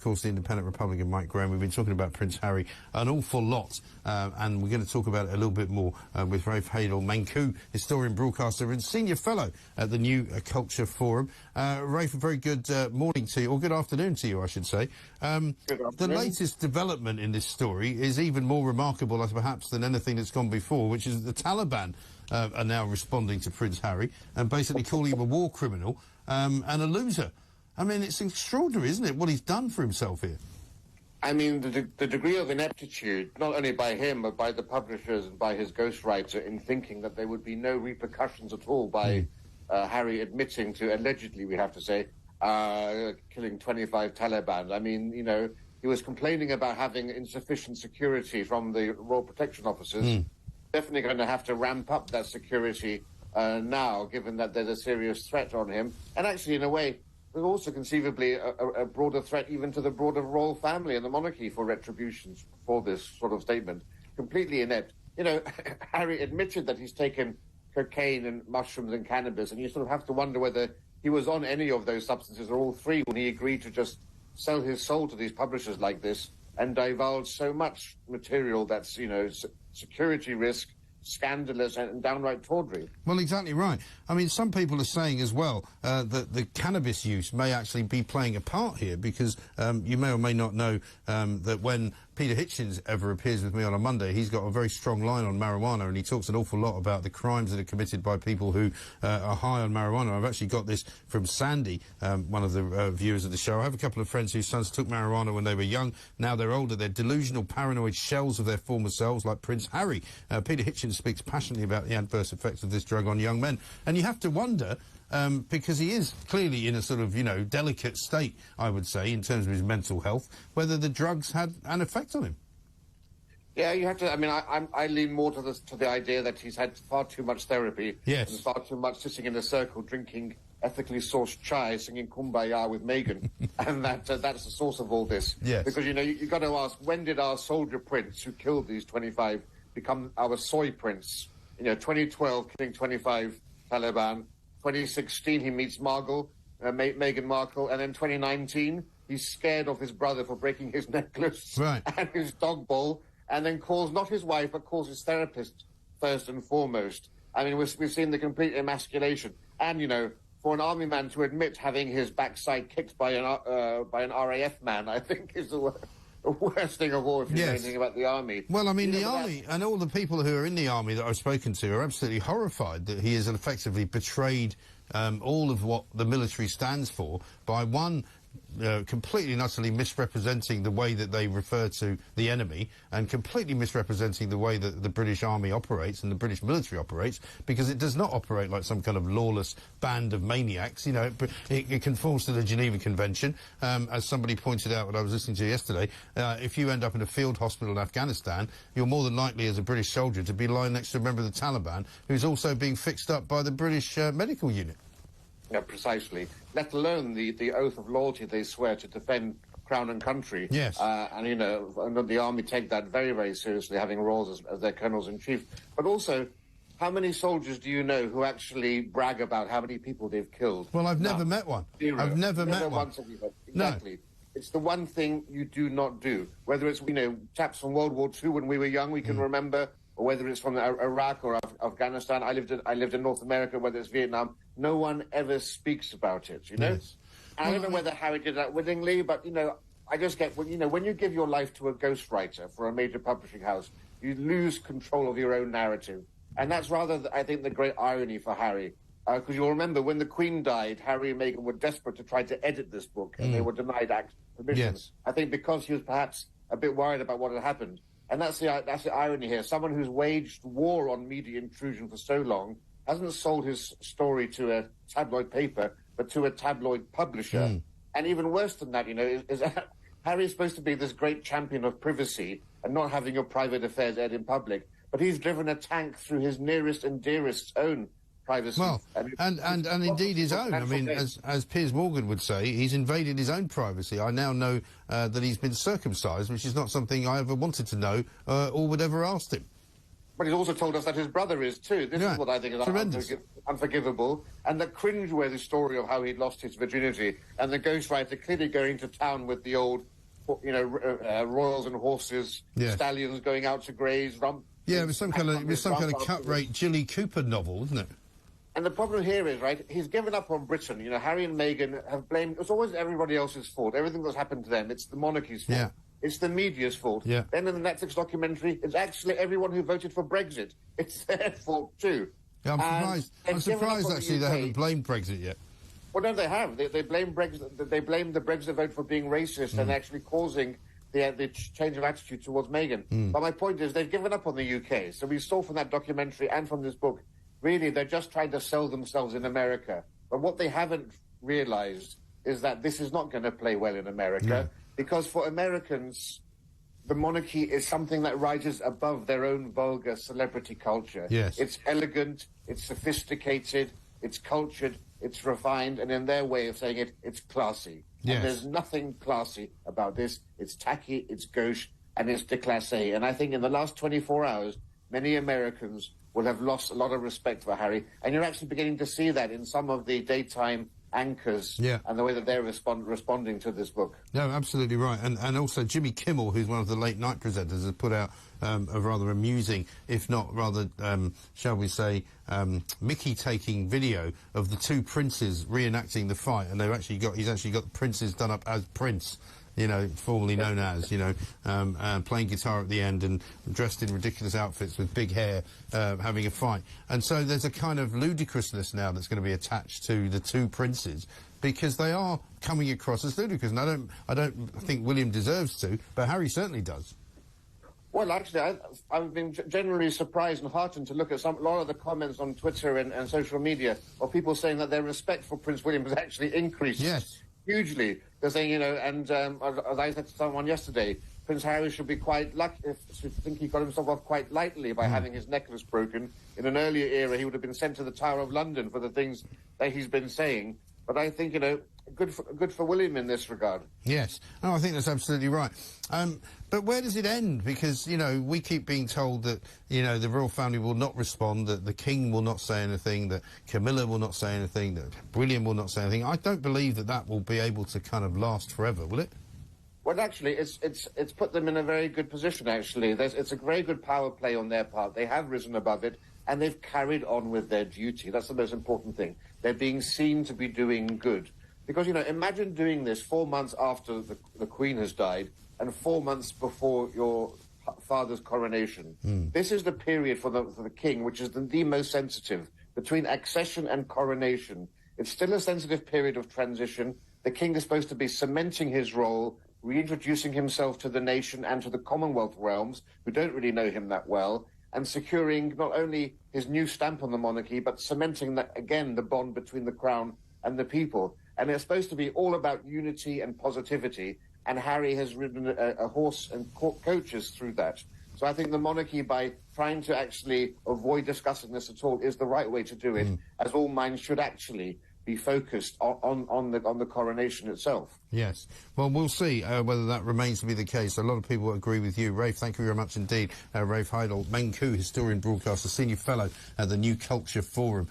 course, the independent Republican Mike Graham. We've been talking about Prince Harry an awful lot, and we're going to talk about it a little bit more with Rafe Heydel-Mankoo, historian, broadcaster and senior fellow at the New Culture Forum. Rafe, a very good morning to you, or good afternoon to you, I should say. The latest development in this story is even more remarkable, perhaps, than anything that's gone before, which is that the Taliban are now responding to Prince Harry and basically calling him a war criminal and a loser. I mean, it's extraordinary, isn't it, what he's done for himself here? I mean, the degree of ineptitude, not only by him, but by the publishers and by his ghostwriter, in thinking that there would be no repercussions at all by Harry admitting to, allegedly, we have to say, killing 25 Taliban. I mean, you know, he was complaining about having insufficient security from the Royal Protection Officers. Definitely going to have to ramp up that security now, given that there's a serious threat on him. And actually, in a way, there's also conceivably a broader threat even to the broader royal family and the monarchy for retributions for this sort of statement. Completely inept. You know, Harry admitted that he's taken cocaine and mushrooms and cannabis, and you sort of have to wonder whether he was on any of those substances or all three when he agreed to just sell his soul to these publishers like this and divulge so much material that's, you know, security risk, scandalous and downright tawdry. Well, exactly right. I mean, some people are saying as well that the cannabis use may actually be playing a part here, because you may or may not know that when Peter Hitchens ever appears with me on a Monday, he's got a very strong line on marijuana, and he talks an awful lot about the crimes that are committed by people who are high on marijuana. I've actually got this from Sandy, one of the viewers of the show. I have a couple of friends whose sons took marijuana when they were young. Now they're older. They're delusional, paranoid shells of their former selves, like Prince Harry. Peter Hitchens speaks passionately about the adverse effects of this drug on young men. And you have to wonder, because he is clearly in a sort of, you know, delicate state, I would say, in terms of his mental health, whether the drugs had an effect on him. Yeah, you have to. I mean, I lean more to the idea that he's had far too much therapy. Yes. And far too much sitting in a circle drinking ethically sourced chai, singing Kumbaya with Meghan, and that's the source of all this. Yes. Because, you know, you got to ask, when did our soldier prince who killed these 25 become our soy prince? You know, 2012, killing 25 Taliban. 2016, he meets Markle, Meghan Markle, and then 2019, he's scared of his brother for breaking his necklace and his dog bowl, and then calls not his wife, but calls his therapist first and foremost. I mean, we've seen the complete emasculation. And, you know, for an army man to admit having his backside kicked by an RAF man, I think is the worst thing of all, if you know anything about the army. Well, I mean, the army and all the people who are in the army that I've spoken to are absolutely horrified that he has effectively betrayed all of what the military stands for by, one, completely and utterly misrepresenting the way that they refer to the enemy, and completely misrepresenting the way that the British Army operates and the British military operates, because it does not operate like some kind of lawless band of maniacs. You know, it conforms to the Geneva Convention. As somebody pointed out when I was listening to yesterday, if you end up in a field hospital in Afghanistan, you're more than likely as a British soldier to be lying next to a member of the Taliban who's also being fixed up by the British medical unit. Yeah, precisely. Let alone the oath of loyalty they swear to defend crown and country. Yes. And, you know, and the army take that very, very seriously, having royals as their colonels-in-chief. But also, how many soldiers do you know who actually brag about how many people they've killed? Well, I've never met one. Zero. I've never met one. Once have you heard. Exactly. No. It's the one thing you do not do. Whether it's, you know, chaps from World War II when we were young, we can remember, or whether it's from Iraq or Afghanistan. I lived in North America, whether it's Vietnam. No one ever speaks about it, you know? Yes. And I don't know whether Harry did that willingly, but, you know, I just get, you know, when you give your life to a ghostwriter for a major publishing house, you lose control of your own narrative. And that's rather, I think, the great irony for Harry. Because you'll remember when the Queen died, Harry and Meghan were desperate to try to edit this book, and they were denied permission. Yes. I think because he was perhaps a bit worried about what had happened. And that's the irony here. Someone who's waged war on media intrusion for so long hasn't sold his story to a tabloid paper, but to a tabloid publisher. And even worse than that, you know, is that Harry's supposed to be this great champion of privacy and not having your private affairs aired in public, but he's driven a tank through his nearest and dearest's own privacy. Well, and indeed his own. I mean, as Piers Morgan would say, he's invaded his own privacy. I now know that he's been circumcised, which is not something I ever wanted to know or would ever asked him. But he's also told us that his brother is too. This is what I think is unforgivable. And the cringe-worthy story of how he'd lost his virginity, and the ghostwriter clearly going to town with the old royals and horses, Yes. stallions going out to graze. Yeah, it was some kind of cut-rate Jilly Cooper novel, wasn't it? And the problem here is, right, he's given up on Britain. You know, Harry and Meghan have blamed... It's always everybody else's fault. Everything that's happened to them, it's the monarchy's fault. Yeah. It's the media's fault. Yeah. Then in the Netflix documentary, it's actually everyone who voted for Brexit. It's their fault, too. Yeah, I'm surprised, actually, they haven't blamed Brexit yet. Well, no, they have. They blame Brexit. They blame the Brexit vote for being racist and actually causing the change of attitude towards Meghan. But my point is, they've given up on the UK. So we saw from that documentary and from this book, really, they're just trying to sell themselves in America. But what they haven't realised is that this is not going to play well in America, because for Americans, the monarchy is something that rises above their own vulgar celebrity culture. Yes. It's elegant, it's sophisticated, it's cultured, it's refined, and in their way of saying it, it's classy. Yes. And there's nothing classy about this. It's tacky, it's gauche, and it's déclassé. And I think in the last 24 hours, many Americans will have lost a lot of respect for Harry. And you're actually beginning to see that in some of the daytime anchors and the way that they're responding to this book. No, absolutely right. And also Jimmy Kimmel, who's one of the late night presenters, has put out a rather amusing, if not rather, shall we say, Mickey-taking video of the two princes reenacting the fight. And he's actually got the princes done up as Prince, you know, formerly known as, you know, playing guitar at the end and dressed in ridiculous outfits with big hair, having a fight. And so there's a kind of ludicrousness now that's going to be attached to the two princes, because they are coming across as ludicrous. And I don't think William deserves to, but Harry certainly does. Well, actually, I've been generally surprised and heartened to look at a lot of the comments on Twitter and social media of people saying that their respect for Prince William has actually increased. Yes. Hugely. They're saying, you know, and as I said to someone yesterday, Prince Harry should be quite lucky, should think he got himself off quite lightly by having his necklace broken. In an earlier era, he would have been sent to the Tower of London for the things that he's been saying. But I think, you know, good for William in this regard. Yes. Oh, I think that's absolutely right. But where does it end? Because, you know, we keep being told that, you know, the royal family will not respond, that the King will not say anything, that Camilla will not say anything, that William will not say anything. I don't believe that will be able to kind of last forever, will it? Well, actually, it's put them in a very good position, actually. It's a very good power play on their part. They have risen above it, and they've carried on with their duty. That's the most important thing. They're being seen to be doing good. Because, you know, imagine doing this 4 months after the Queen has died and 4 months before your father's coronation. This is the period for the King, which is the most sensitive. Between accession and coronation, it's still a sensitive period of transition. The King is supposed to be cementing his role, reintroducing himself to the nation and to the Commonwealth realms, who don't really know him that well, and securing not only his new stamp on the monarchy, but cementing, that again, the bond between the Crown and the people. And it's supposed to be all about unity and positivity, and Harry has ridden a horse and coaches through that. So I think the monarchy, by trying to actually avoid discussing this at all, is the right way to do it, as all minds should actually be focused on the coronation itself. Yes. Well, we'll see whether that remains to be the case. A lot of people agree with you. Rafe, thank you very much indeed. Rafe Heydel-Mankoo, historian, broadcaster, senior fellow at the New Culture Forum.